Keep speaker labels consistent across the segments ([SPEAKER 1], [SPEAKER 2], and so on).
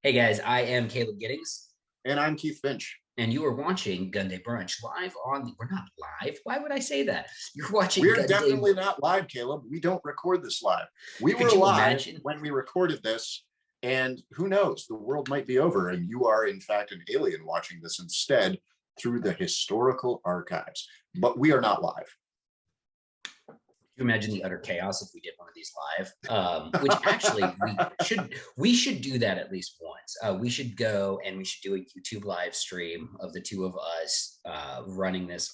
[SPEAKER 1] Hey guys, I am Caleb Giddings,
[SPEAKER 2] And I'm Keith Finch.
[SPEAKER 1] and you are watching Gunday Brunch live on the. We're not live. Why would I say that? You're watching
[SPEAKER 2] We're
[SPEAKER 1] Gunday.
[SPEAKER 2] definitely not live, Caleb. We don't record this live. We
[SPEAKER 1] Could
[SPEAKER 2] were
[SPEAKER 1] you
[SPEAKER 2] live
[SPEAKER 1] imagine
[SPEAKER 2] when we recorded this, and who knows, the world might be over, and you are, in fact, an alien watching this instead through the historical archives. But we are not live.
[SPEAKER 1] you imagine the utter chaos if we did one of these live? Which actually we should do that at least once. We should go and we should do a YouTube live stream of the two of us running this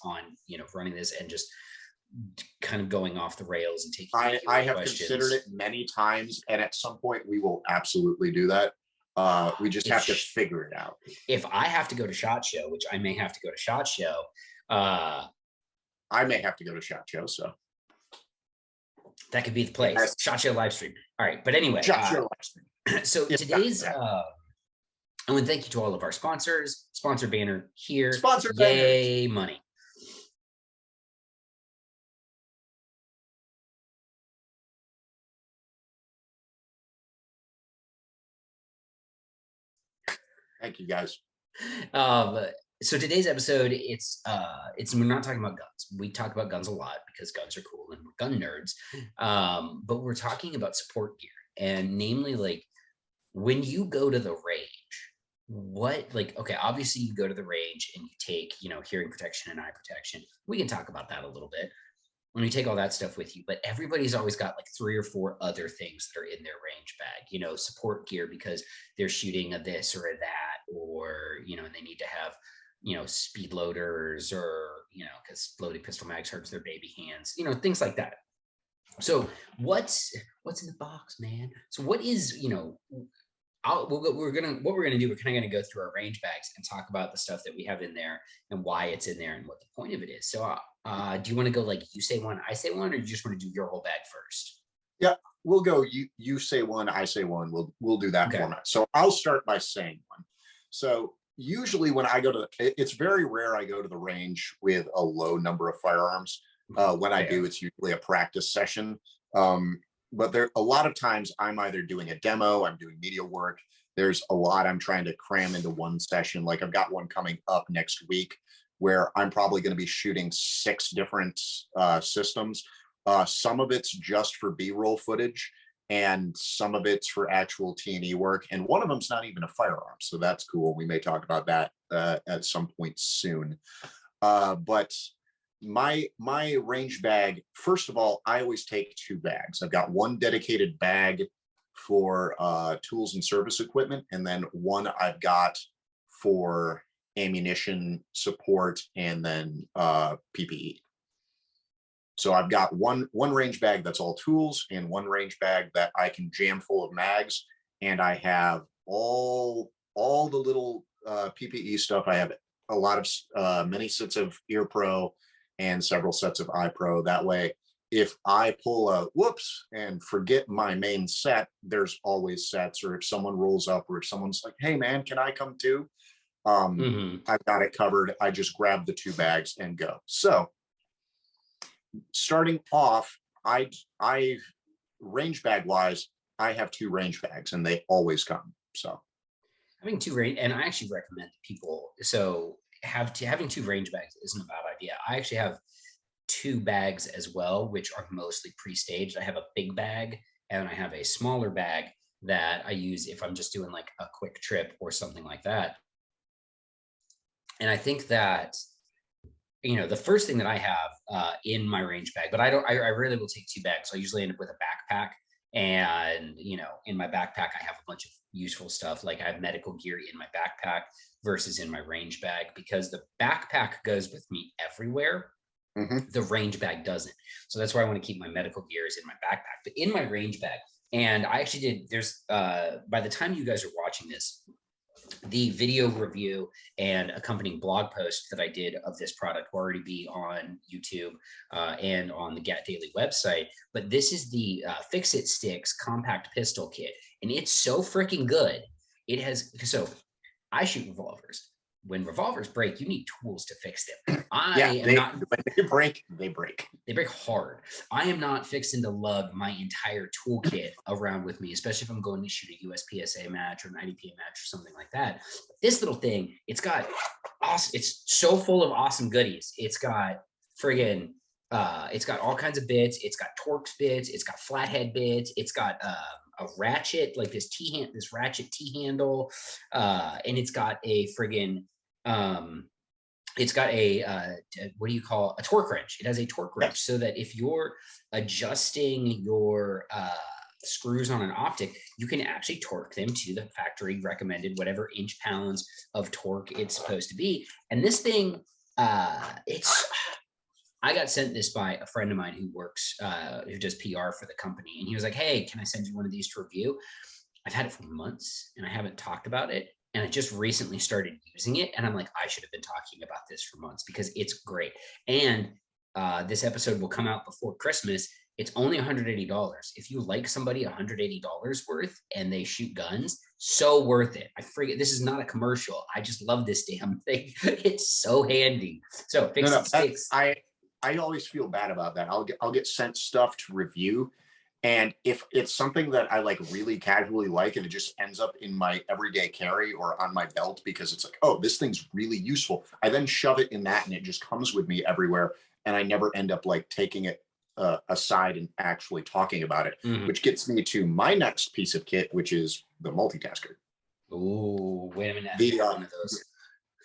[SPEAKER 1] and just kind of going off the rails and taking
[SPEAKER 2] I have
[SPEAKER 1] questions.
[SPEAKER 2] considered it many times, and at some point we will absolutely do that. We just have to figure it out.
[SPEAKER 1] If I have to go to SHOT Show, which I may have to go to SHOT Show,
[SPEAKER 2] I may have to go to SHOT Show, so
[SPEAKER 1] that could be the place.
[SPEAKER 2] Yes.
[SPEAKER 1] SHOT Show live stream. All right, but anyway,
[SPEAKER 2] SHOT Show live stream.
[SPEAKER 1] So today's I want to thank you to all of our sponsors. Sponsor banner here.
[SPEAKER 2] Sponsor
[SPEAKER 1] Yay, banners. Money.
[SPEAKER 2] Thank you, guys.
[SPEAKER 1] So today's episode, it's we're not talking about guns. We talk about guns a lot because guns are cool and we're gun nerds. But we're talking about support gear, and namely, like, when you go to the range, okay, obviously you go to the range and you take, hearing protection and eye protection. We can talk about that a little bit when you take all that stuff with you, but everybody's always got like 3 or 4 other things that are in their range bag, support gear because they're shooting a this or a that, or, and they need to have, speed loaders, or, because loaded pistol mags hurts their baby hands, things like that. So what's in the box, man? So what is, what we're gonna do, we're kind of gonna go through our range bags and talk about the stuff that we have in there and why it's in there and what the point of it is. So do you want to go like you say one, I say one, or you just want to do your whole bag first?
[SPEAKER 2] Yeah, we'll go you say one, I say one. We'll do that format. So I'll start by saying one. So usually when I go to, it's very rare I go to the range with a low number of firearms. When I do, it's usually a practice session. But there a lot of times I'm either doing a demo, I'm doing media work. There's a lot I'm trying to cram into one session. Like I've got one coming up next week where I'm probably going to be shooting 6 different systems. Some of it's just for B-roll footage, and some of it's for actual T&E work. And one of them's not even a firearm, so that's cool. We may talk about that at some point soon. But my range bag, first of all, I always take 2 bags. I've got one dedicated bag for tools and service equipment, and then one I've got for ammunition support, and then PPE. So I've got one range bag that's all tools, and one range bag that I can jam full of mags, and I have all the little PPE stuff. I have a lot of many sets of Ear Pro and several sets of Eye Pro. That way, if I pull a whoops and forget my main set, there's always sets. Or if someone rolls up, or if someone's like, hey man, can I come too? I've got it covered. I just grab the 2 bags and go. So starting off, I range bag wise, I have 2 range bags and they always come. So
[SPEAKER 1] having 2 range, and I actually recommend people, so having 2 range bags isn't a bad idea. I actually have 2 bags as well, which are mostly pre-staged. I have a big bag and I have a smaller bag that I use if I'm just doing like a quick trip or something like that. And I think that, the first thing that I have in my range bag, but I really will take 2 bags. So I usually end up with a backpack, and, in my backpack, I have a bunch of useful stuff. Like I have medical gear in my backpack versus in my range bag, because the backpack goes with me everywhere. The range bag doesn't. So that's why I want to keep my medical gears in my backpack. But in my range bag, and I actually did, there's, by the time you guys are watching this, the video review and accompanying blog post that I did of this product will already be on YouTube and on the Gat Daily website. But this is the Fix-It Sticks compact pistol kit, and it's so freaking good. It has, so I shoot revolvers. when revolvers break, you need tools to fix them. I
[SPEAKER 2] Yeah,
[SPEAKER 1] am not.
[SPEAKER 2] when they break, they break.
[SPEAKER 1] They break hard. I am not fixing to lug my entire toolkit around with me, especially if I'm going to shoot a USPSA match or an IDPA match or something like that. This little thing, it's got awesome. It's so full of awesome goodies. It's got friggin' it's got all kinds of bits. It's got Torx bits. It's got flathead bits. It's got a ratchet, like this ratchet T handle, and it's got a friggin' it's got what do you call a torque wrench? It has a torque wrench, so that if you're adjusting your screws on an optic, you can actually torque them to the factory recommended whatever inch pounds of torque it's supposed to be. And this thing, it's I got sent this by a friend of mine who works who does PR for the company, and he was like, "Hey, can I send you one of these to review?" I've had it for months and I haven't talked about it. And I just recently started using it. And I'm like, I should have been talking about this for months because it's great. And this episode will come out before Christmas. It's only $180. If you like somebody $180 worth and they shoot guns, so worth it. I forget, this is not a commercial. I just love this damn thing. It's so handy. So fix
[SPEAKER 2] No,
[SPEAKER 1] and sticks.
[SPEAKER 2] I always feel bad about that. I'll get sent stuff to review, and if it's something that I like really casually like, and it just ends up in my everyday carry or on my belt because it's like, oh, this thing's really useful, I then shove it in that, and it just comes with me everywhere, and I never end up like taking it aside and actually talking about it, which gets me to my next piece of kit, which is the multitasker.
[SPEAKER 1] Oh, wait a minute.
[SPEAKER 2] The
[SPEAKER 1] one of those.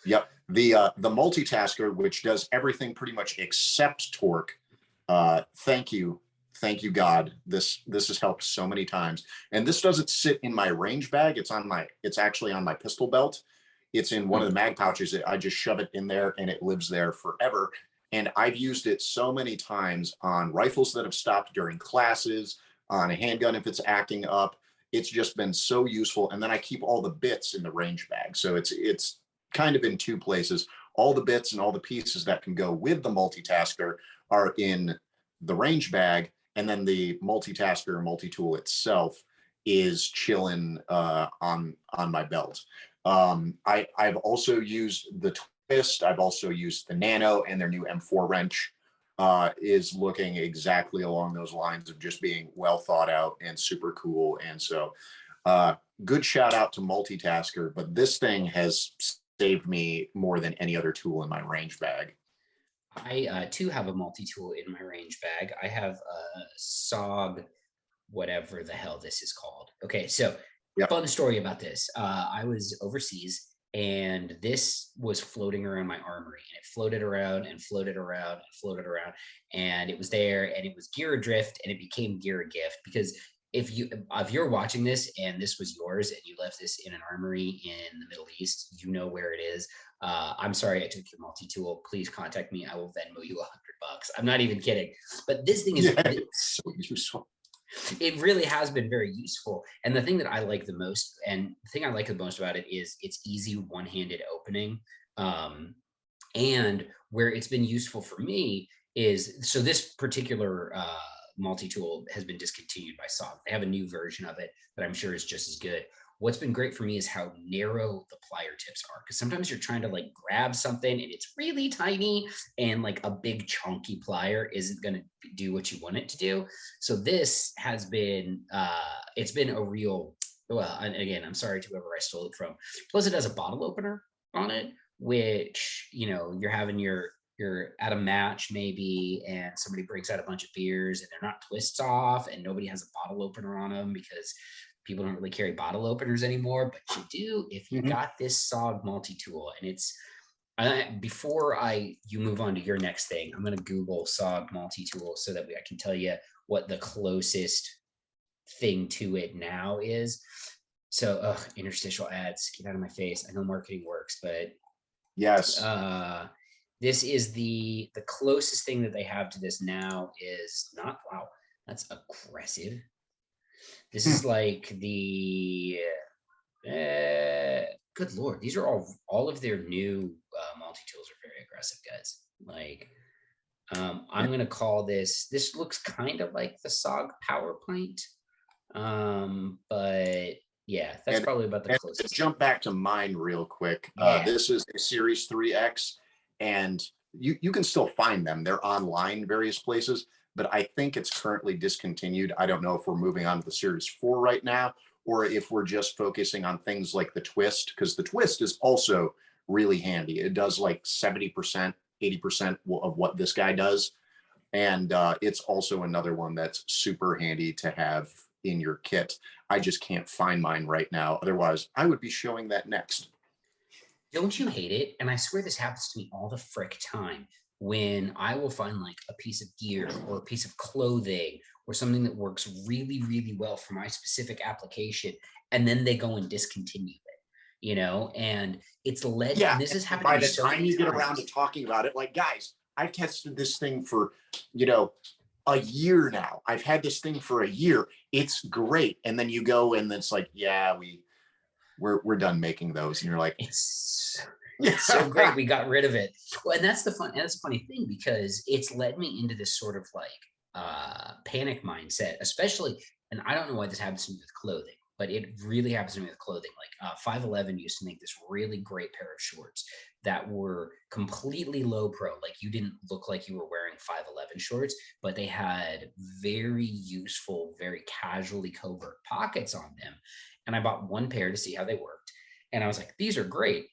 [SPEAKER 2] Yep. The multitasker, which does everything pretty much except torque. Thank you. Thank you, God. This has helped so many times. And this doesn't sit in my range bag. It's actually on my pistol belt. It's in one of the mag pouches. I just shove it in there and it lives there forever. And I've used it so many times on rifles that have stopped during classes, on a handgun if it's acting up. It's just been so useful. And then I keep all the bits in the range bag. So it's kind of in two places. All the bits and all the pieces that can go with the multitasker are in the range bag, and then the multitasker multi-tool itself is chilling on my belt. I've also used the twist. I've also used the nano, and their new M4 wrench is looking exactly along those lines of just being well thought out and super cool. And so good shout out to multitasker, but this thing has saved me more than any other tool in my range bag.
[SPEAKER 1] I too have a multi-tool in my range bag. I have a SOG, whatever the hell this is called. Okay, so
[SPEAKER 2] Yep.
[SPEAKER 1] fun story about this. I was overseas and this was floating around my armory, and it floated around and floated around and floated around, and it was there, and it was gear adrift, and it became gear a gift. Because if you're watching this and this was yours and you left this in an armory in the Middle East, you know where it is. I'm sorry I took your multi-tool. Please contact me. I will Venmo you $100. I'm not even kidding. But this thing is
[SPEAKER 2] it's so useful.
[SPEAKER 1] It really has been very useful. And the thing that I like the most, and the thing I like the most about it, is it's easy one-handed opening. And where it's been useful for me is, so this particular multi-tool has been discontinued by SOG. They have a new version of it that I'm sure is just as good. What's been great for me is how narrow the plier tips are, because sometimes you're trying to like grab something and it's really tiny, and like a big chunky plier isn't going to do what you want it to do. So this has been it's been a real, well, and again, I'm sorry to whoever I stole it from. Plus it has a bottle opener on it, which, you know, you're at a match maybe and somebody breaks out a bunch of beers and they're not twists off and nobody has a bottle opener on them, because people don't really carry bottle openers anymore, but you do if you got this SOG multi-tool. And it's before you move on to your next thing, I'm going to Google SOG multi-tool so that I can tell you what the closest thing to it now is. So interstitial ads, get out of my face. I know marketing works, but
[SPEAKER 2] yes,
[SPEAKER 1] this is the closest thing that they have to this now is not, wow, that's aggressive. This is like the good Lord, these are all of their new multi-tools are very aggressive, guys. Like I'm gonna call this looks kind of like the SOG power plant, but Yeah, that's
[SPEAKER 2] And,
[SPEAKER 1] probably about the
[SPEAKER 2] and to
[SPEAKER 1] closest.
[SPEAKER 2] jump back to mine real quick,
[SPEAKER 1] Yeah.
[SPEAKER 2] this is a Series 3X, and you can still find them. They're online various places, but I think it's currently discontinued. I don't know if we're moving on to the Series 4 right now, or if we're just focusing on things like the Twist, because the Twist is also really handy. It does like 70%, 80% of what this guy does. And it's also another one that's super handy to have in your kit. I just can't find mine right now. Otherwise, I would be showing that next.
[SPEAKER 1] Don't you hate it? And I swear this happens to me all the frick time when I will find like a piece of gear or a piece of clothing or something that works really, really well for my specific application. And then they go and discontinue it, and it's led,
[SPEAKER 2] Yeah.
[SPEAKER 1] and this has happened to
[SPEAKER 2] By
[SPEAKER 1] me
[SPEAKER 2] the
[SPEAKER 1] so
[SPEAKER 2] time
[SPEAKER 1] many
[SPEAKER 2] you get around to
[SPEAKER 1] times.
[SPEAKER 2] talking about it, like, guys, I've tested this thing for, a year now. I've had this thing for a year. It's great. And then you go and it's like, yeah, we're done making those. And you're like,
[SPEAKER 1] It's so great we got rid of it. Well, and that's the funny thing, because it's led me into this sort of like panic mindset, especially, and I don't know why this happens to me with clothing, but it really happens to me with clothing. Like 511 used to make this really great pair of shorts that were completely low pro. Like you didn't look like you were wearing 511 shorts, but they had very useful, very casually covert pockets on them. And I bought one pair to see how they worked. And I was like, these are great.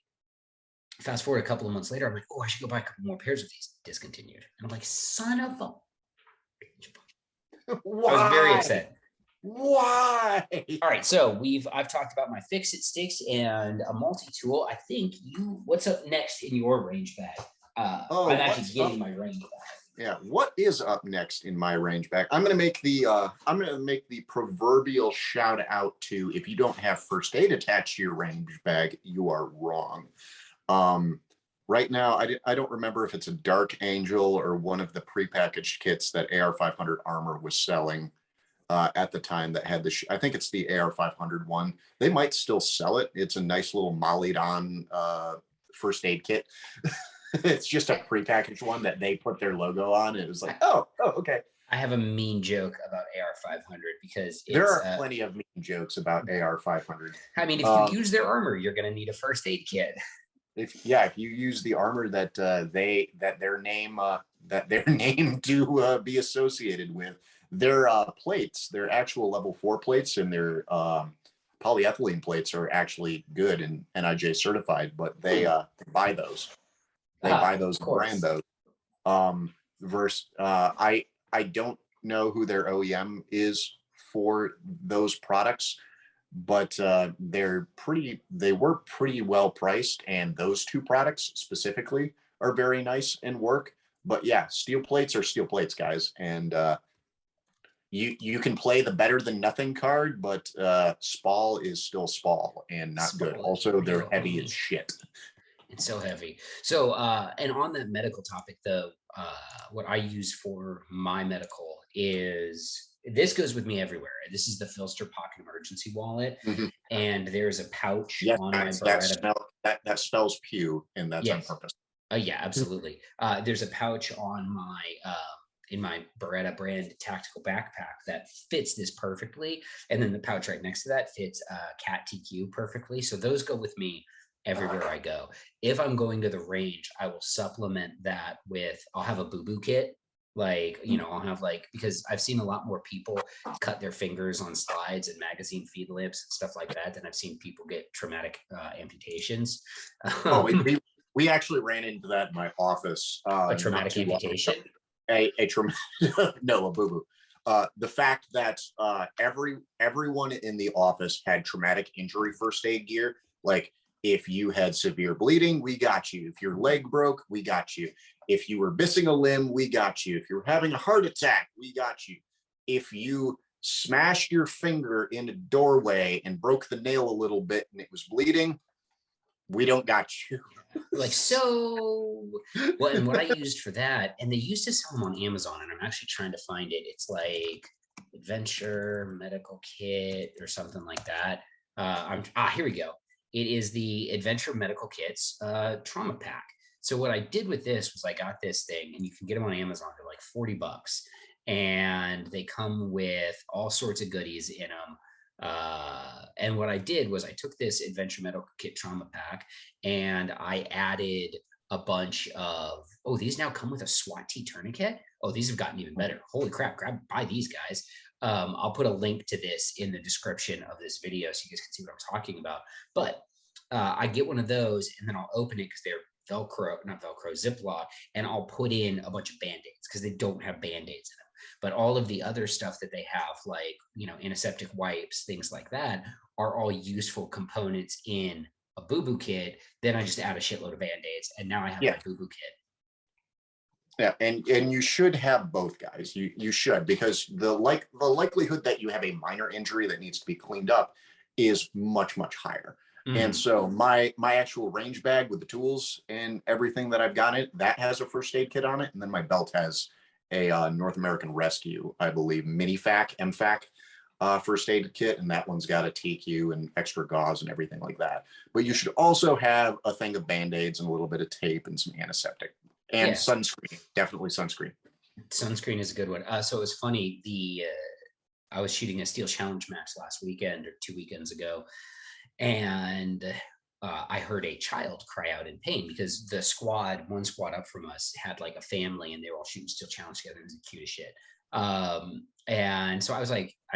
[SPEAKER 1] Fast forward a couple of months later, I'm like, oh, I should go buy a couple more pairs of these. Discontinued. And I'm like, son of a. I was very
[SPEAKER 2] why?
[SPEAKER 1] upset.
[SPEAKER 2] Why?
[SPEAKER 1] All right, so I've talked about my fix it sticks and a multi-tool. I think what's up next in your range bag?
[SPEAKER 2] Oh,
[SPEAKER 1] I'm actually getting my range bag.
[SPEAKER 2] Yeah, what is up next in my range bag? I'm gonna make the proverbial shout out to, if you don't have first aid attached to your range bag, you are wrong. Right now, I don't remember if it's a Dark Angel or one of the prepackaged kits that AR 500 Armor was selling at the time that had I think it's the AR 500 one. They might still sell it. It's a nice little mollied on first aid kit. It's just a prepackaged one that they put their logo on. It was like, oh, okay.
[SPEAKER 1] I have a mean joke about AR 500 because
[SPEAKER 2] there are plenty of mean jokes about AR 500.
[SPEAKER 1] I mean, if you use their armor, you're going to need a first aid kit.
[SPEAKER 2] If you use the armor that their name to be associated with, their plates, their actual level 4 plates, and their polyethylene plates are actually good and NIJ certified, but they buy those. They buy those and brand those. I don't know who their OEM is for those products, but they were pretty well priced, and those two products specifically are very nice and work. But yeah, steel plates are steel plates, guys, and you can play the better than nothing card, but Spall is still Spall and not good. Also, they're heavy as shit.
[SPEAKER 1] It's so heavy. So, and on that medical topic, what I use for my medical is, this goes with me everywhere. This is the Filster Pocket Emergency Wallet, and there's a pouch on my Beretta.
[SPEAKER 2] That spells pew, and that's on purpose.
[SPEAKER 1] Yeah, absolutely. There's a pouch on my in my Beretta brand tactical backpack that fits this perfectly, and then the pouch right next to that fits Cat TQ perfectly. So those go with me everywhere I go. If I'm going to the range, I will supplement that with, I'll have a boo-boo kit. Like, I'll have because I've seen a lot more people cut their fingers on slides and magazine feed lips and stuff like that than I've seen people get traumatic amputations.
[SPEAKER 2] We actually ran into that in my office.
[SPEAKER 1] A traumatic amputation?
[SPEAKER 2] A no, a boo-boo. The fact that everyone in the office had traumatic injury first aid gear. Like, if you had severe bleeding, we got you. If your leg broke, we got you. If you were missing a limb, we got you. If you were having a heart attack, we got you. If you smashed your finger in a doorway and broke the nail a little bit and it was bleeding, we don't got you.
[SPEAKER 1] Well, and what I used for that, and they used to sell them on Amazon, and I'm actually trying to find it. It's like Adventure Medical Kit or something like that. Here we go. It is the Adventure Medical Kits trauma pack. So what I did with this was I got this thing, and you can get them on Amazon. They're like $40, and they come with all sorts of goodies in them. And what I did was I took this Adventure Medical Kit trauma pack and I added a bunch of, oh, these now come with a SWAT T tourniquet. Oh, these have gotten even better. Holy crap, buy these guys. I'll put a link to this in the description of this video so you guys can see what I'm talking about. But I get one of those and then I'll open it because they're Velcro, not Velcro, Ziploc, and I'll put in a bunch of Band-Aids because they don't have Band-Aids in them. But all of the other stuff that they have, like, antiseptic wipes, things like that, are all useful components in a boo-boo kit. Then I just add a shitload of Band-Aids, and now I have
[SPEAKER 2] Yeah.
[SPEAKER 1] my boo-boo kit.
[SPEAKER 2] Yeah, and you should have both, guys. You should, because the likelihood that you have a minor injury that needs to be cleaned up is much, much higher. And so my actual range bag with the tools and everything that I've got in it, that has a first aid kit on it, and then my belt has a North American Rescue, I believe, MFAC first aid kit, and that one's got a TQ and extra gauze and everything like that. But you should also have a thing of Band-Aids and a little bit of tape and some antiseptic. And sunscreen, definitely sunscreen.
[SPEAKER 1] Sunscreen is a good one. So it was funny. I was shooting a Steel Challenge match last weekend or 2 weekends ago, and I heard a child cry out in pain because one squad up from us had like a family and they were all shooting Steel Challenge together. It was the cutest shit. And so I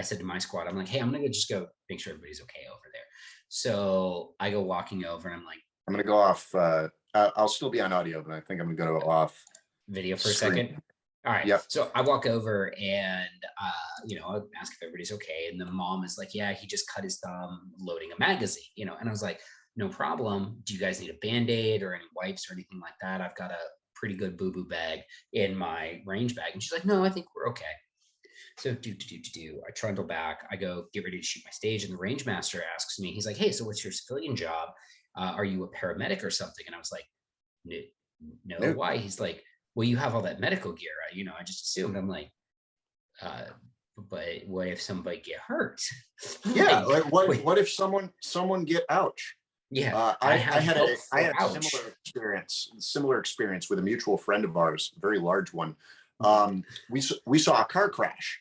[SPEAKER 1] said to my squad, I'm like, hey, I'm gonna just go make sure everybody's okay over there. So I go walking over and I'm like,
[SPEAKER 2] I'm gonna go off. I'll still be on audio, but I think I'm gonna go off
[SPEAKER 1] video for a second. All right.
[SPEAKER 2] Yep.
[SPEAKER 1] So I walk over and, I ask if everybody's okay. And the mom is like, yeah, he just cut his thumb loading a magazine, and I was like, no problem. Do you guys need a Band-Aid or any wipes or anything like that? I've got a pretty good boo-boo bag in my range bag. And she's like, no, I think we're okay. So I trundle back. I go get ready to shoot my stage. And the range master asks me, he's like, hey, so what's your civilian job? Are you a paramedic or something? And I was like, no, why? He's like, well, you have all that medical gear. I just assumed. I'm like, but what if somebody get hurt?
[SPEAKER 2] Yeah, like what if someone get ouch?
[SPEAKER 1] Yeah,
[SPEAKER 2] I had a similar experience with a mutual friend of ours, a very large one. We saw a car crash.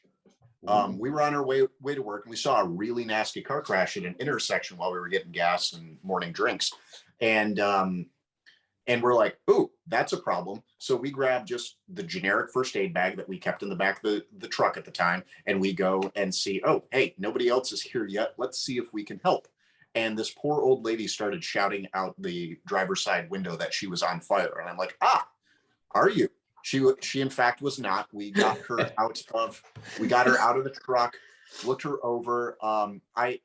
[SPEAKER 2] We were on our way to work, and we saw a really nasty car crash at an intersection while we were getting gas and morning drinks, and we're like, ooh, that's a problem. So we grab just the generic first aid bag that we kept in the back of the truck at the time, and we go and see, oh, hey, nobody else is here yet. Let's see if we can help. And this poor old lady started shouting out the driver's side window that she was on fire. And I'm like, are you? She in fact was not. We got her out of the truck, looked her over. I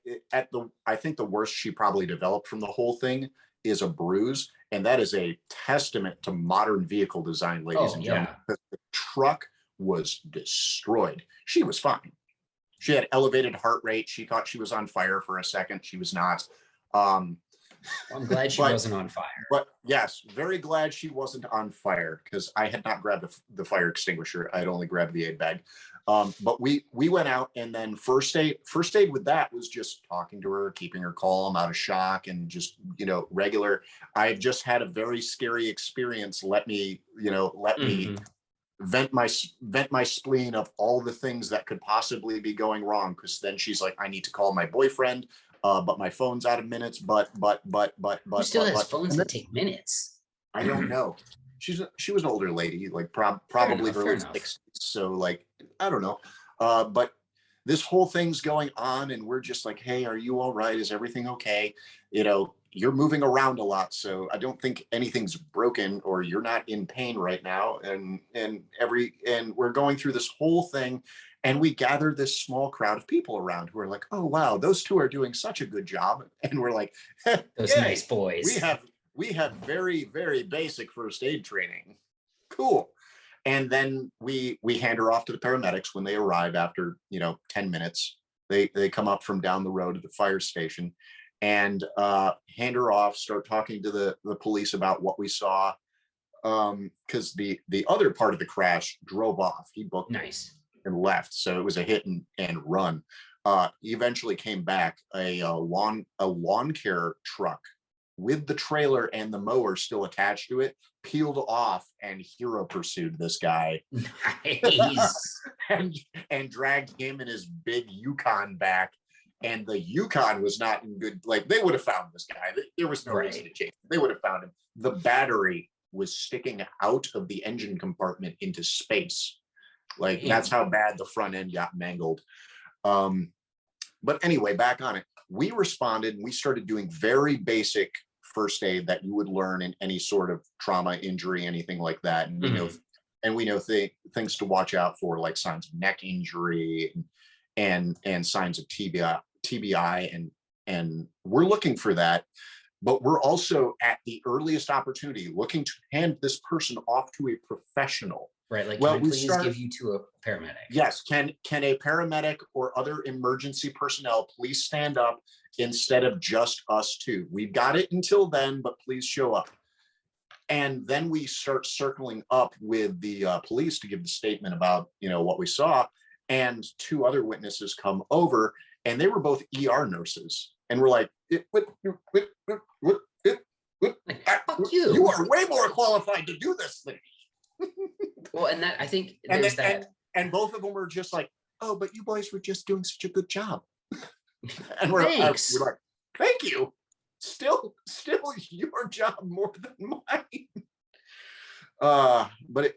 [SPEAKER 2] think the worst she probably developed from the whole thing is a bruise. And that is a testament to modern vehicle design, ladies and gentlemen. Because the truck was destroyed. She was fine. She had elevated heart rate. She thought she was on fire for a second. She was not.
[SPEAKER 1] I'm glad she wasn't on fire.
[SPEAKER 2] But yes, very glad she wasn't on fire, because I had not grabbed the fire extinguisher. I had only grabbed the aid bag. But we went out, and then first aid with that was just talking to her, keeping her calm, out of shock, and just, regular. I've just had a very scary experience. Let me vent my spleen of all the things that could possibly be going wrong. Because then she's like, I need to call my boyfriend, but my phone's out of minutes. But
[SPEAKER 1] Who still has phones that take minutes?
[SPEAKER 2] I don't know. She was an older lady, like probably early 60s. So like, I don't know. But this whole thing's going on, and we're just like, hey, are you all right? Is everything okay? You're moving around a lot, so I don't think anything's broken, or you're not in pain right now. And we're going through this whole thing, and we gather this small crowd of people around who are like, oh wow, those two are doing such a good job. And we're like,
[SPEAKER 1] those nice boys.
[SPEAKER 2] We have very, very basic first aid training. Cool. And then we hand her off to the paramedics when they arrive after 10 minutes. They come up from down the road to the fire station, and hand her off, start talking to the police about what we saw, because the other part of the crash drove off. He booked
[SPEAKER 1] nice
[SPEAKER 2] and left, so it was a hit and run. He eventually came back, a lawn care truck with the trailer and the mower still attached to it, peeled off and hero pursued this guy.
[SPEAKER 1] Nice.
[SPEAKER 2] and dragged him and his big Yukon back. and the Yukon was not in good, like they would have found this guy. There was no reason to change. They would have found him. The battery was sticking out of the engine compartment into space. Like that's how bad the front end got mangled. But anyway, back on it. We responded and we started doing very basic first aid that you would learn in any sort of trauma, injury, anything like that. And we know things to watch out for, like signs of neck injury and signs of TBI, and we're looking for that. But we're also at the earliest opportunity looking to hand this person off to a professional.
[SPEAKER 1] Right. Like, well, can I please give you to a paramedic?
[SPEAKER 2] Yes. Can a paramedic or other emergency personnel please stand up instead of just us two? We've got it until then, but please show up. And then we start circling up with the police to give the statement about, what we saw. And two other witnesses come over, and they were both ER nurses. And we're like,
[SPEAKER 1] fuck you.
[SPEAKER 2] You are way more qualified to do this thing.
[SPEAKER 1] Well, and that, I think there's
[SPEAKER 2] and both of them were just like, oh, but you boys were just doing such a good job. And we're like, thank you. Still your job more than mine. But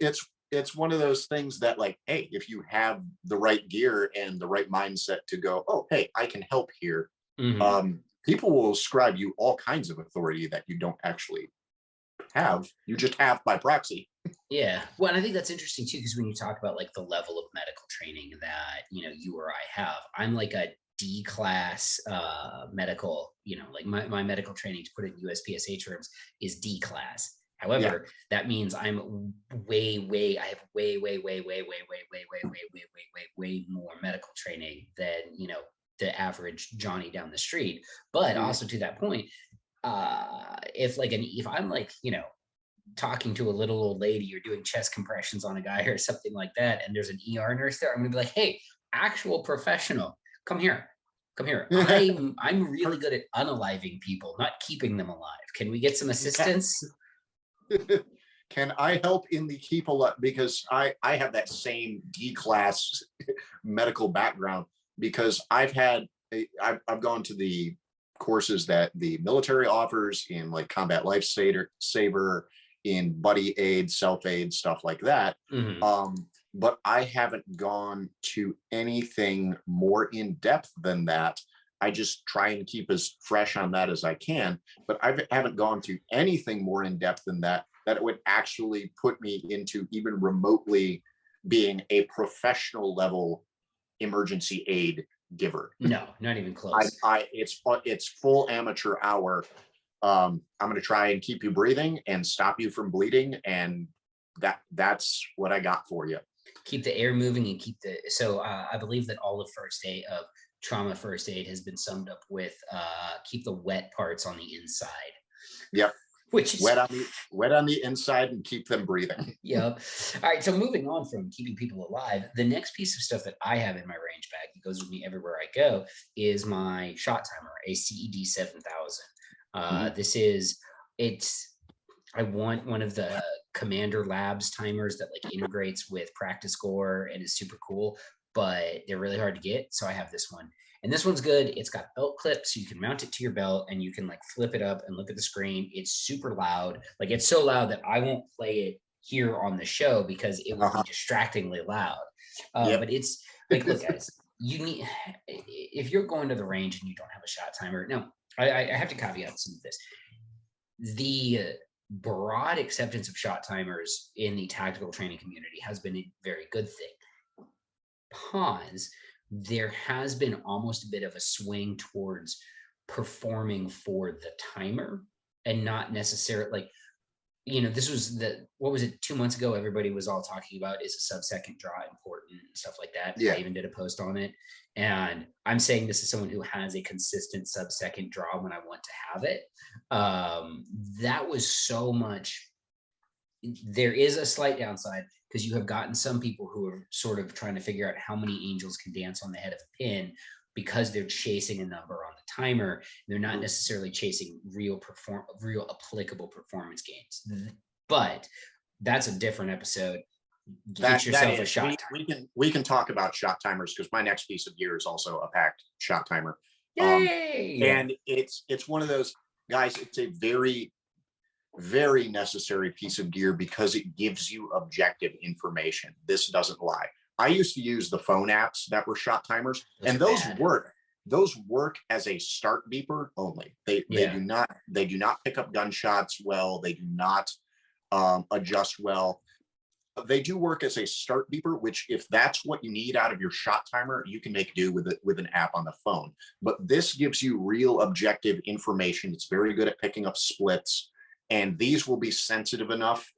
[SPEAKER 2] it's one of those things that, like, hey, if you have the right gear and the right mindset to go, oh, hey, I can help here. People will ascribe you all kinds of authority that you don't actually have. You just have by proxy.
[SPEAKER 1] Yeah. Well, and I think that's interesting too, because when you talk about like the level of medical training that, you or I have, I'm like a D class medical, like my medical training, to put it in USPSA terms, is D class. However, that means I'm I have way more medical training than, the average Johnny down the street. But also to that point, if I'm like, talking to a little old lady or doing chest compressions on a guy or something like that, and there's an ER nurse there, I'm gonna be like, hey, actual professional, come here. I'm really good at unaliving people, not keeping them alive. Can we get some assistance?
[SPEAKER 2] Can I help in the keep alive? Because I have that same D class medical background, because I've gone to the courses that the military offers in like combat lifesaver, in buddy aid, self-aid, stuff like that. But I haven't gone to anything more in depth than that. I just try and keep as fresh on that as I can, but I haven't gone to anything more in depth than that it would actually put me into even remotely being a professional level emergency aid giver.
[SPEAKER 1] No, not even close.
[SPEAKER 2] It's full amateur hour. I'm going to try and keep you breathing and stop you from bleeding, and that's what I got for you.
[SPEAKER 1] Keep the air moving and so I believe that all of trauma first aid has been summed up with keep the wet parts on the inside.
[SPEAKER 2] Yep.
[SPEAKER 1] Which is
[SPEAKER 2] wet on the inside and keep them breathing.
[SPEAKER 1] Yep. All right. So moving on from keeping people alive, the next piece of stuff that I have in my range bag that goes with me everywhere I go is my shot timer, a CED 7000. I want one of the Commander Labs timers that like integrates with Practice Score and is super cool, but they're really hard to get. So I have this one. And this one's good. It's got belt clips, so you can mount it to your belt and you can like flip it up and look at the screen. It's super loud. Like, it's so loud that I won't play it here on the show because it will be distractingly loud. But it's like, look, guys, if you're going to the range and you don't have a shot timer, no, I have to caveat some of this. The broad acceptance of shot timers in the tactical training community has been a very good thing. There has been almost a bit of a swing towards performing for the timer and not necessarily like, this was 2 months ago, everybody was all talking about, is a sub-second draw important and stuff like that. I even did a post on it. And I'm saying this as someone who has a consistent sub-second draw when I want to have it. That was so much. There is a slight downside because you have gotten some people who are sort of trying to figure out how many angels can dance on the head of a pin because they're chasing a number on the timer. They're not necessarily chasing real applicable performance gains. But that's a different episode. Get yourself a shot timer.
[SPEAKER 2] We can talk about shot timers because my next piece of gear is also a packed shot timer.
[SPEAKER 1] Yay!
[SPEAKER 2] And it's one of those guys, it's a very, very necessary piece of gear because it gives you objective information. This doesn't lie. I used to use the phone apps that were shot timers,
[SPEAKER 1] Those
[SPEAKER 2] and
[SPEAKER 1] are bad.
[SPEAKER 2] those work as a start beeper only. They
[SPEAKER 1] Yeah.
[SPEAKER 2] do not pick up gunshots well. They do not adjust well. They do work as a start beeper, which if that's what you need out of your shot timer, you can make do with it with an app on the phone. But this gives you real objective information. It's very good at picking up splits, and these will be sensitive enough,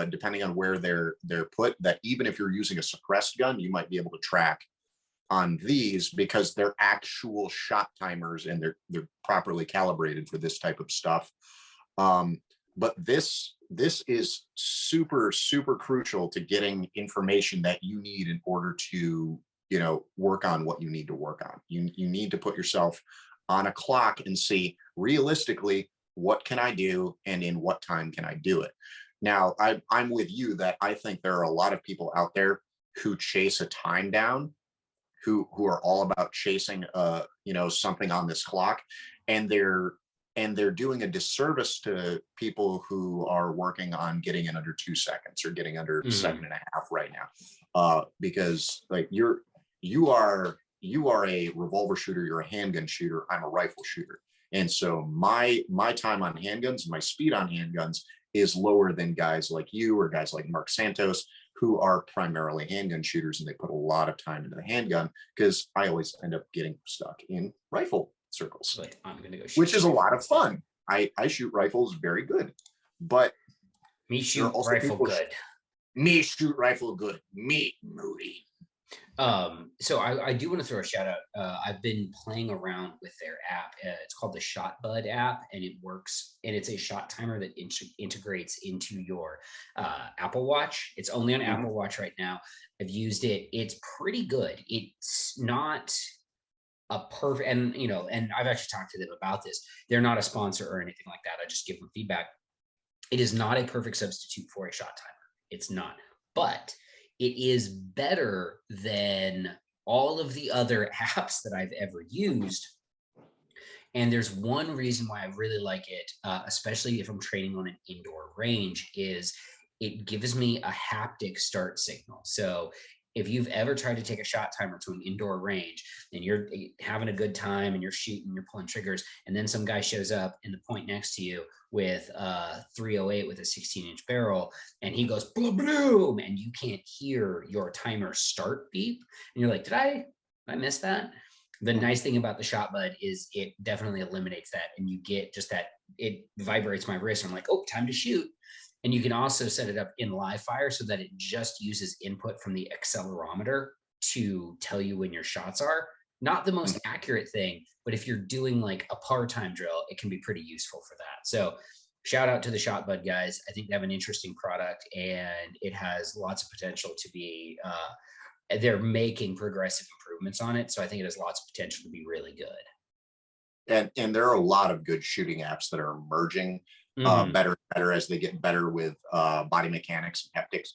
[SPEAKER 2] depending on where they're put, that even if you're using a suppressed gun, you might be able to track on these because they're actual shot timers and they're properly calibrated for this type of stuff. But this is super, super crucial to getting information that you need in order to, work on what you need to work on. You need to put yourself on a clock and see realistically, what can I do and in what time can I do it? Now, I'm with you that I think there are a lot of people out there who chase a time down, who are all about chasing something on this clock, and they're doing a disservice to people who are working on getting in under 2 seconds or getting under
[SPEAKER 1] Mhm.
[SPEAKER 2] second and a half right now, because like you are a revolver shooter, you're a handgun shooter, I'm a rifle shooter, and so my time on handguns, my speed on handguns is lower than guys like you or guys like Mark Santos, who are primarily handgun shooters, and they put a lot of time into the handgun, because I always end up getting stuck in rifle circles,
[SPEAKER 1] Like, I'm gonna go shoot
[SPEAKER 2] which is a
[SPEAKER 1] shit.
[SPEAKER 2] lot of fun. I shoot rifles very good, but
[SPEAKER 1] Me
[SPEAKER 2] there are
[SPEAKER 1] shoot
[SPEAKER 2] also
[SPEAKER 1] rifle
[SPEAKER 2] people
[SPEAKER 1] good.
[SPEAKER 2] me shoot rifle good. Me Moody.
[SPEAKER 1] So I do want to throw a shout out. I've been playing around with their app. It's called the Shot Bud app, and it works. And it's a shot timer that integrates into your Apple Watch. It's only on
[SPEAKER 2] Mhm.
[SPEAKER 1] Apple Watch right now. I've used it. It's pretty good. It's not a perfect, and I've actually talked to them about this. They're not a sponsor or anything like that. I just give them feedback. It is not a perfect substitute for a shot timer. It's not, but it is better than all of the other apps that I've ever used. And there's one reason why I really like it, especially if I'm training on an indoor range, is it gives me a haptic start signal. So if you've ever tried to take a shot timer to an indoor range and you're having a good time and you're shooting, you're pulling triggers, and then some guy shows up in the point next to you with a 308 with a 16-inch barrel, and he goes boom, boom, and you can't hear your timer start beep, and you're like, did I miss that? The nice thing about the shot bud is it definitely eliminates that, and you get just that. It vibrates my wrist. I'm like, oh, time to shoot. And you can also set it up in live fire so that it just uses input from the accelerometer to tell you when your shots are. Not the most accurate thing, but if you're doing like a part-time drill, it can be pretty useful for that. So shout out to the shot bud guys. I think they have an interesting product, and it has lots of potential to be they're making progressive improvements on it. So I think it has lots of potential to be really good.
[SPEAKER 2] And there are a lot of good shooting apps that are emerging,
[SPEAKER 1] Mm-hmm.
[SPEAKER 2] better as they get better with body mechanics and haptics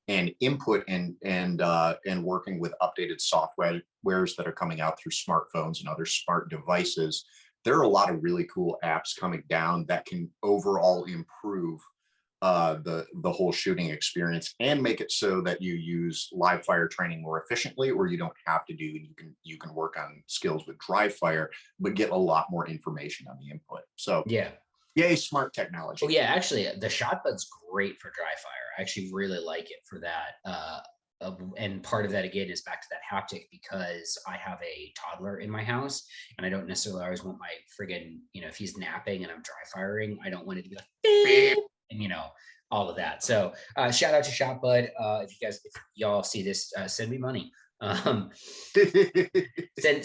[SPEAKER 2] and input, and working with updated softwares that are coming out through smartphones and other smart devices. There are a lot of really cool apps coming down that can overall improve the whole shooting experience and make it so that you use live fire training more efficiently, or you don't have to do, you can work on skills with dry fire but get a lot more information on the input. So
[SPEAKER 1] Yeah.
[SPEAKER 2] yay, smart
[SPEAKER 1] Oh
[SPEAKER 2] technology.
[SPEAKER 1] yeah, actually, the shotgun's great for dry fire. I actually really like it for that. And part of that again is back to that haptic, because I have a toddler in my house, and I don't necessarily always want my friggin', if he's napping and I'm dry firing, I don't want it to be like
[SPEAKER 2] Beep.
[SPEAKER 1] beep, and all of that. So shout out to Shotbud. If y'all see this, send me money. Um, send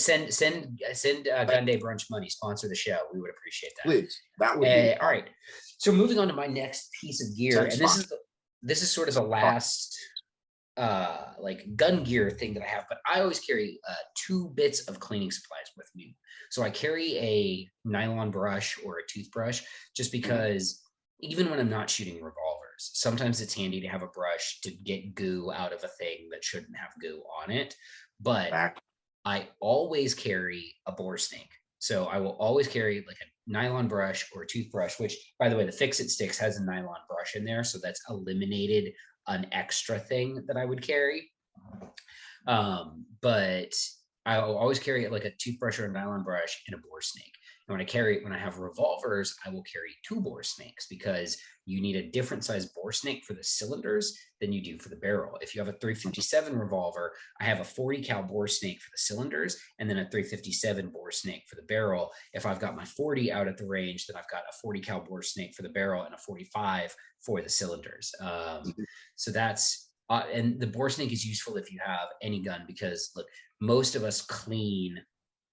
[SPEAKER 1] Gunday Brunch money. Sponsor the show. We would appreciate that.
[SPEAKER 2] Please, that would be
[SPEAKER 1] All right. So moving on to my next piece of gear,
[SPEAKER 2] send
[SPEAKER 1] and this
[SPEAKER 2] sponsor.
[SPEAKER 1] is sort of the last like gun gear thing that I have, but I always carry two bits of cleaning supplies with me. So I carry a nylon brush or a toothbrush, just because even when I'm not shooting revolvers, sometimes it's handy to have a brush to get goo out of a thing that shouldn't have goo on it. But
[SPEAKER 2] Back.
[SPEAKER 1] I always carry a bore snake. So I will always carry like a nylon brush or a toothbrush, which by the way, the Fix It Sticks has a nylon brush in there. So that's eliminated an extra thing that I would carry. But I'll always carry like a toothbrush or a nylon brush and a bore snake. And when I have revolvers, I will carry two bore snakes because you need a different size bore snake for the cylinders than you do for the barrel. If you have a 357 revolver, I have a 40 cal bore snake for the cylinders and then a 357 bore snake for the barrel. If I've got my 40 out at the range, then I've got a 40 cal bore snake for the barrel and a 45 for the cylinders. So that's and the bore snake is useful if you have any gun because look, most of us clean,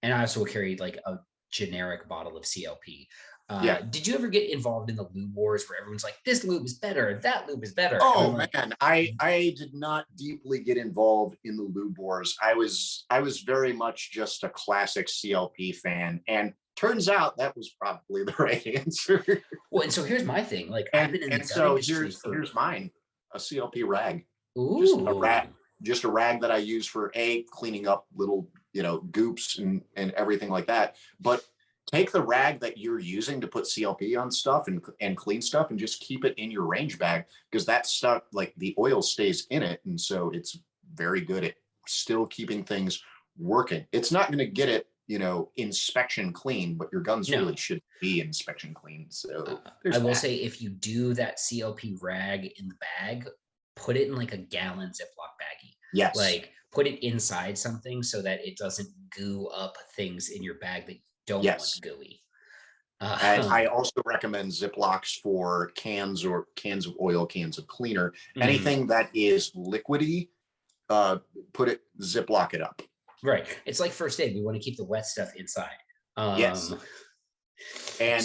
[SPEAKER 1] and I also carry like a generic bottle of CLP.
[SPEAKER 2] Yeah.
[SPEAKER 1] Did you ever get involved in the lube wars where everyone's like, this lube is better, that lube is better?
[SPEAKER 2] Oh
[SPEAKER 1] like,
[SPEAKER 2] man, I did not deeply get involved in the lube wars. I was very much just a classic CLP fan, and turns out that was probably the right answer.
[SPEAKER 1] Well, and so here's my thing. Like, I've been in the gun
[SPEAKER 2] so
[SPEAKER 1] industry
[SPEAKER 2] here's mine, a CLP rag.
[SPEAKER 1] Ooh.
[SPEAKER 2] Just a rag that I use for cleaning up little, goops and everything like that. But take the rag that you're using to put CLP on stuff and clean stuff and just keep it in your range bag, because that stuff, like the oil stays in it. And so it's very good at still keeping things working. It's not going to get it, inspection clean, but your guns really should be inspection clean. So
[SPEAKER 1] I will say, if you do that CLP rag in the bag, put it in like a gallon Ziploc baggie.
[SPEAKER 2] Yes.
[SPEAKER 1] Like put it inside something so that it doesn't goo up things in your bag that you don't want gooey.
[SPEAKER 2] And I also recommend Ziplocs for cans of oil, cans of cleaner. Anything that is liquidy, Ziploc it up.
[SPEAKER 1] Right. It's like first aid. We want to keep the wet stuff inside.
[SPEAKER 2] Yes. And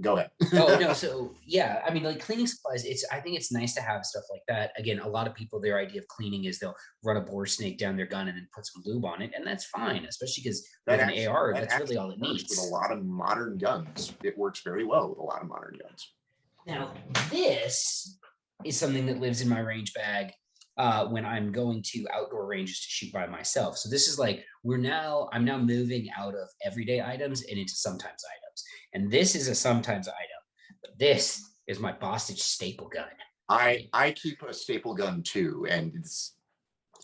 [SPEAKER 2] go ahead.
[SPEAKER 1] Oh no, so yeah, I mean, like cleaning supplies, I think it's nice to have stuff like that. Again, a lot of people, their idea of cleaning is they'll run a bore snake down their gun and then put some lube on it, and that's fine, especially because with an AR, that's really all it needs.
[SPEAKER 2] With a lot of modern guns, it works very well with a lot of modern guns.
[SPEAKER 1] Now, this is something that lives in my range bag when I'm going to outdoor ranges to shoot by myself. So this is like I'm now moving out of everyday items and into sometimes items. And this is a sometimes item, but this is my Bostage staple gun.
[SPEAKER 2] I keep a staple gun too, and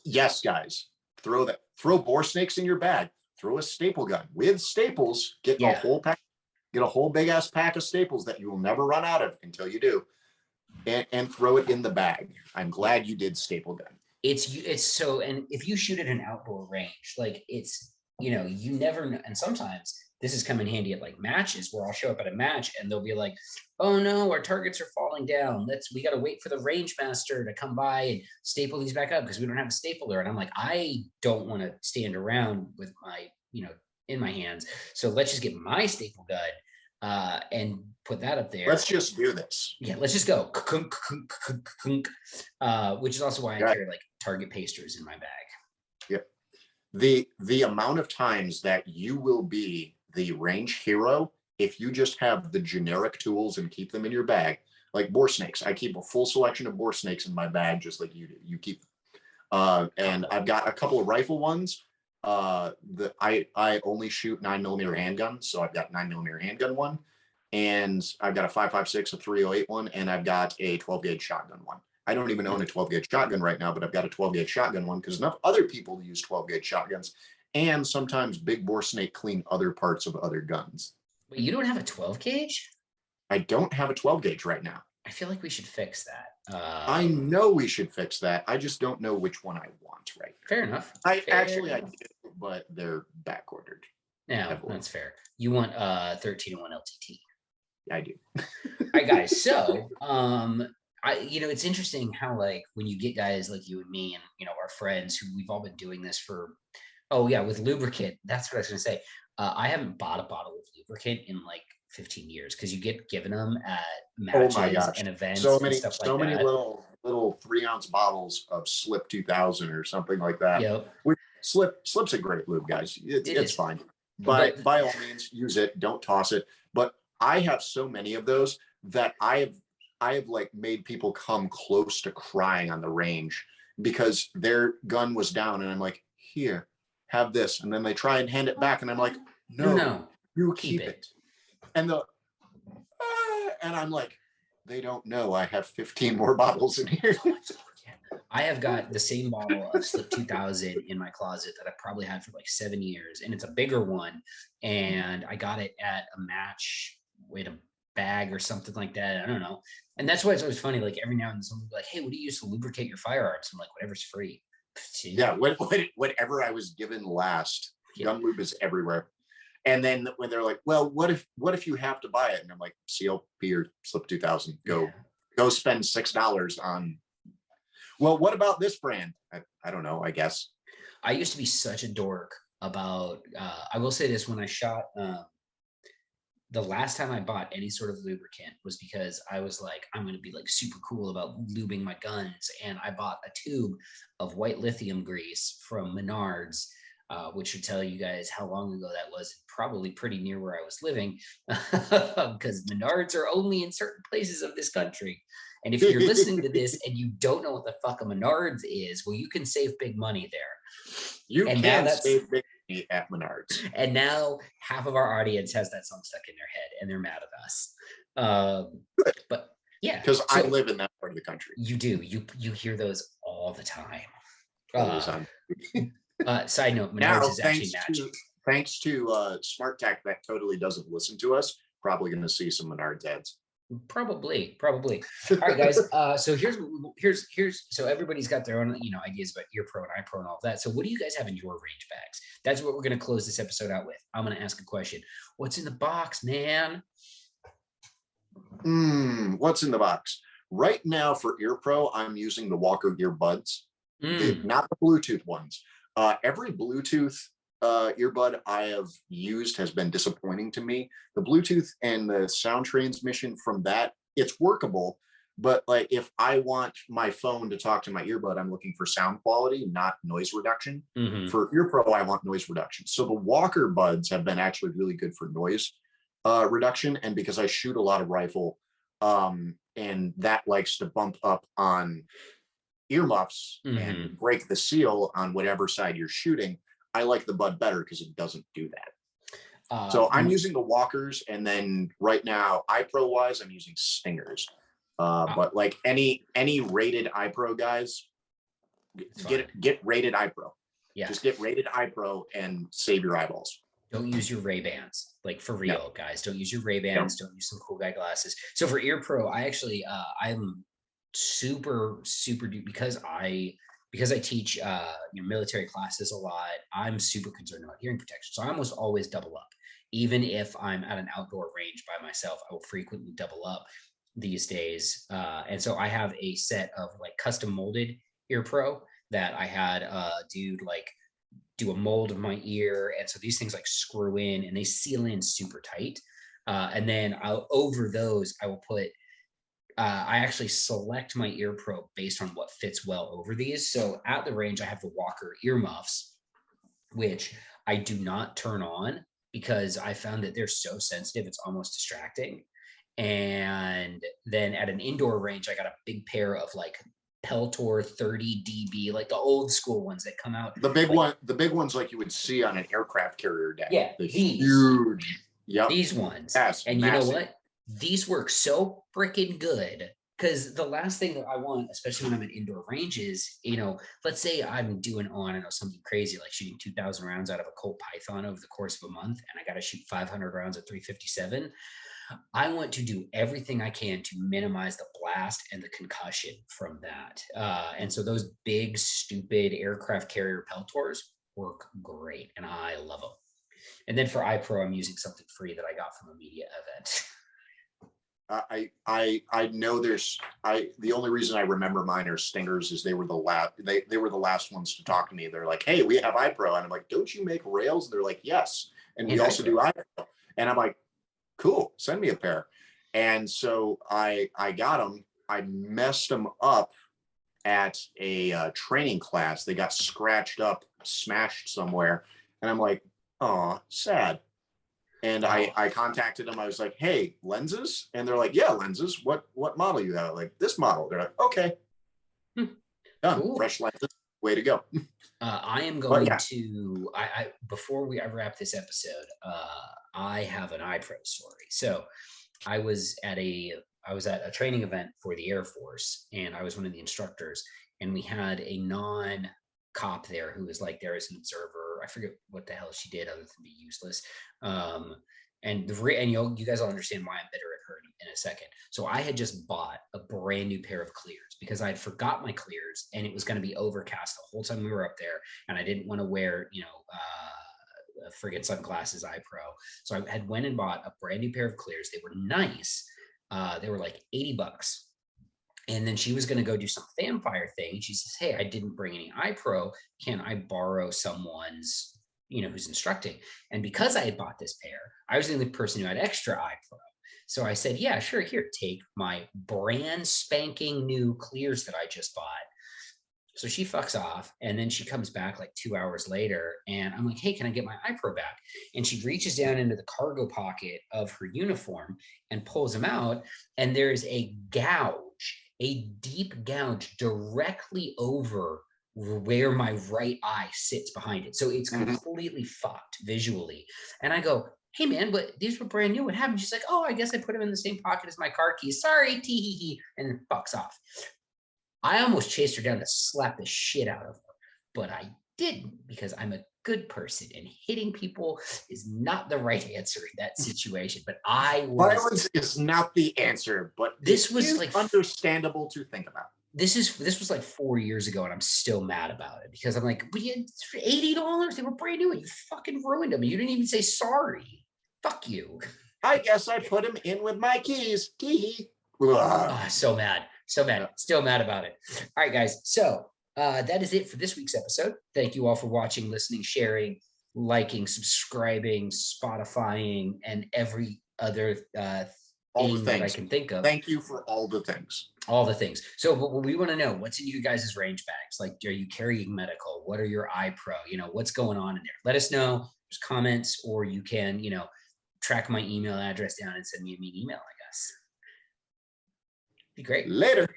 [SPEAKER 2] yes, guys, throw bore snakes in your bag. Throw a staple gun with staples. Get a whole big ass pack of staples that you will never run out of until you do. And throw it in the bag. I'm glad you did staple gun.
[SPEAKER 1] It's so, and if you shoot at an outdoor range, like you never know. And sometimes this has come in handy at like matches where I'll show up at a match and they'll be like, oh no, our targets are falling down. We got to wait for the range master to come by and staple these back up because we don't have a stapler. And I'm like, I don't want to stand around with my, in my hands. So let's just get my staple gun and put that up there.
[SPEAKER 2] Let's just do this.
[SPEAKER 1] Yeah, let's just go. Which is also why I carry like Target pasters in my bag.
[SPEAKER 2] Yeah. The amount of times that you will be the range hero if you just have the generic tools and keep them in your bag, like bore snakes. I keep a full selection of bore snakes in my bag, just like you do. You keep and I've got a couple of rifle ones. I only shoot 9mm handguns, so I've got 9mm handgun one, and I've got a 5.56, a 308 one, and I've got a 12 gauge shotgun one. I don't even own a 12 gauge shotgun right now, but I've got a 12 gauge shotgun one because enough other people use 12 gauge shotguns, and sometimes big bore snake clean other parts of other guns.
[SPEAKER 1] Wait, you don't have a 12 gauge?
[SPEAKER 2] I don't have a 12 gauge right now.
[SPEAKER 1] I feel like we should fix that.
[SPEAKER 2] I know we should fix that. I just don't know which one I want right now.
[SPEAKER 1] Fair enough.
[SPEAKER 2] I do, but they're back ordered.
[SPEAKER 1] Yeah, that's fair. You want 1301 LTT?
[SPEAKER 2] I do.
[SPEAKER 1] All right, guys. So, it's interesting how like when you get guys like you and me and our friends who we've all been doing this for, with lubricant. That's what I was gonna say. I haven't bought a bottle of lubricant in like 15 years because you get given them at matches and events.
[SPEAKER 2] So many,
[SPEAKER 1] and stuff
[SPEAKER 2] so
[SPEAKER 1] like
[SPEAKER 2] many
[SPEAKER 1] that.
[SPEAKER 2] little 3-ounce bottles of Slip 2000 or something like that.
[SPEAKER 1] Yep.
[SPEAKER 2] Slip's a great lube, guys. It's fine. But by all means, use it. Don't toss it. But I have so many of those that I have like made people come close to crying on the range because their gun was down, and I'm like, here, have this. And then they try and hand it back. And I'm like,
[SPEAKER 1] No,
[SPEAKER 2] no,
[SPEAKER 1] no,
[SPEAKER 2] you keep it. And and I'm like, they don't know I have 15 more bottles in here.
[SPEAKER 1] I have got the same bottle of Slip 2000 in my closet that I probably had for like 7 years, and it's a bigger one. And I got it at a match with a bag or something like that. I don't know. And that's why it's always funny. Like every now and then someone will be like, "Hey, what do you use to lubricate your firearms?" I'm like, "Whatever's free."
[SPEAKER 2] Yeah, whatever I was given last.
[SPEAKER 1] Yeah.
[SPEAKER 2] Gun lube is everywhere. And then when they're like, "Well, what if you have to buy it?" And I'm like, "CLP or Slip 2000. Go spend $6 on." Well, what about this brand? I don't know, I guess.
[SPEAKER 1] I used to be such a dork about, I will say this, when I shot, the last time I bought any sort of lubricant was because I was like, I'm going to be like super cool about lubing my guns. And I bought a tube of white lithium grease from Menards, which should tell you guys how long ago that was, probably pretty near where I was living, because Menards are only in certain places of this country. And if you're listening to this and you don't know what the fuck a Menards is, well, you can save big money there.
[SPEAKER 2] You can save big money at Menards.
[SPEAKER 1] And now half of our audience has that song stuck in their head and they're mad at us. But yeah.
[SPEAKER 2] Because I live in that part of the country.
[SPEAKER 1] You do. You hear those all the time. Side note, Menards
[SPEAKER 2] now,
[SPEAKER 1] is actually magic.
[SPEAKER 2] Thanks to Smart Tech that totally doesn't listen to us, probably going to see some Menards ads.
[SPEAKER 1] Probably. All right, guys. So here's so everybody's got their own, ideas about Ear Pro and Eye Pro and all of that. So what do you guys have in your range bags? That's what we're going to close this episode out with. I'm going to ask a question. What's in the box, man?
[SPEAKER 2] What's in the box? Right now for Ear Pro, I'm using the Walker earbuds, not the Bluetooth ones. Every Bluetooth earbud I have used has been disappointing to me. The Bluetooth and the sound transmission from that, it's workable, but like if I want my phone to talk to my earbud, I'm looking for sound quality, not noise reduction. For Ear Pro, I want noise reduction. So the Walker buds have been actually really good for noise reduction, and because I shoot a lot of rifle, and that likes to bump up on earmuffs and break the seal on whatever side you're shooting, I like the bud better because it doesn't do that. So I'm using the Walkers, and then right now, iPro wise, I'm using Stingers. But like any rated iPro guys, get rated iPro.
[SPEAKER 1] Yeah.
[SPEAKER 2] Just get rated iPro and save your eyeballs.
[SPEAKER 1] Don't use your Ray-Bans, like for real, guys. Don't use your Ray-Bans. Don't use some cool guy glasses. So for Ear Pro, I actually I'm super duper, because I teach military classes a lot. I'm super concerned about hearing protection, so I almost always double up. Even if I'm at an outdoor range by myself, I will frequently double up these days. And so I have a set of like custom molded Ear Pro that I had a dude like do a mold of my ear, and so these things like screw in and they seal in super tight. And then over those I will put. I actually select my Ear Pro based on what fits well over these. So at the range, I have the Walker earmuffs, which I do not turn on because I found that they're so sensitive, it's almost distracting. And then at an indoor range, I got a big pair of like Peltor 30 dB, like the old school ones that come out.
[SPEAKER 2] The big ones like you would see on an aircraft carrier deck.
[SPEAKER 1] Yeah,
[SPEAKER 2] the huge. Yep.
[SPEAKER 1] These ones.
[SPEAKER 2] Yes,
[SPEAKER 1] and
[SPEAKER 2] massive.
[SPEAKER 1] You know what? These work so freaking good, because the last thing that I want, especially when I'm at indoor ranges, let's say I'm doing something crazy like shooting 2,000 rounds out of a Colt Python over the course of a month, and I got to shoot 500 rounds at 357. I want to do everything I can to minimize the blast and the concussion from that. And so those big, stupid aircraft carrier Peltors work great, and I love them. And then for iPro, I'm using something free that I got from a media event.
[SPEAKER 2] I know the only reason I remember mine are Stingers is they were the last ones to talk to me. They're like, "Hey, we have iPro," and I'm like, "Don't you make rails?" And they're like, "Yes, and we also do iPro." And I'm like, "Cool, send me a pair." And so I got them. I messed them up at a training class. They got scratched up, smashed somewhere, and I'm like, "Oh, sad." And I contacted them. I was like, "Hey, lenses?" And they're like, "Yeah, lenses. What model you have?" Like, "This model." They're like, "Okay." Done. Cool. Fresh lenses. way to go.
[SPEAKER 1] I am
[SPEAKER 2] But
[SPEAKER 1] going
[SPEAKER 2] yeah,
[SPEAKER 1] to, before we wrap this episode, I have an iPro story. So I was at a training event for the Air Force, and I was one of the instructors, and we had a non-cop there who was like there as an observer. I forget what the hell she did other than be useless. And you guys will understand why I'm bitter at her in a second. So I had just bought a brand new pair of clears because I had forgot my clears, and it was going to be overcast the whole time we were up there, and I didn't want to wear, friggin' sunglasses eye pro. So I had went and bought a brand new pair of clears. They were nice. They were like $80. And then she was going to go do some fanfire thing. She says, "Hey, I didn't bring any eye pro. Can I borrow someone's, who's instructing?" And because I had bought this pair, I was the only person who had extra eye pro. So I said, "Yeah, sure. Here, take my brand spanking new clears that I just bought." So she fucks off, and then she comes back like 2 hours later, and I'm like, "Hey, can I get my iPro back?" And she reaches down into the cargo pocket of her uniform and pulls them out, and there's a gouge, a deep gouge directly over where my right eye sits behind it. So it's
[SPEAKER 2] Mhm.
[SPEAKER 1] completely fucked visually. And I go, "Hey man, but these were brand new. What happened?" She's like, "Oh, I guess I put them in the same pocket as my car keys. Sorry, tee hee hee," and then fucks off. I almost chased her down to slap the shit out of her, but I didn't because I'm a good person, and hitting people is not the right answer in that situation. But
[SPEAKER 2] Violence is not the answer, but it
[SPEAKER 1] this was
[SPEAKER 2] is
[SPEAKER 1] like
[SPEAKER 2] understandable to think about.
[SPEAKER 1] this was like 4 years ago, and I'm still mad about it because I'm like, "But you $80, they were brand new, and you fucking ruined them. You didn't even say sorry. Fuck you."
[SPEAKER 2] I guess I put him in with my keys. Tee.
[SPEAKER 1] Oh, so mad. So mad. Still mad about it. All right, guys. So that is it for this week's episode. Thank you all for watching, listening, sharing, liking, subscribing, Spotifying, and every other
[SPEAKER 2] All the
[SPEAKER 1] thing that I
[SPEAKER 2] things.
[SPEAKER 1] can think of.
[SPEAKER 2] Thank you for all the things.
[SPEAKER 1] All the things. So what we want to know, what's in you guys' range bags? Like, are you carrying medical? What are your iPro? What's going on in there? Let us know. There's comments, or you can, track my email address down and send me a mean email, I guess. Be great.
[SPEAKER 2] Later.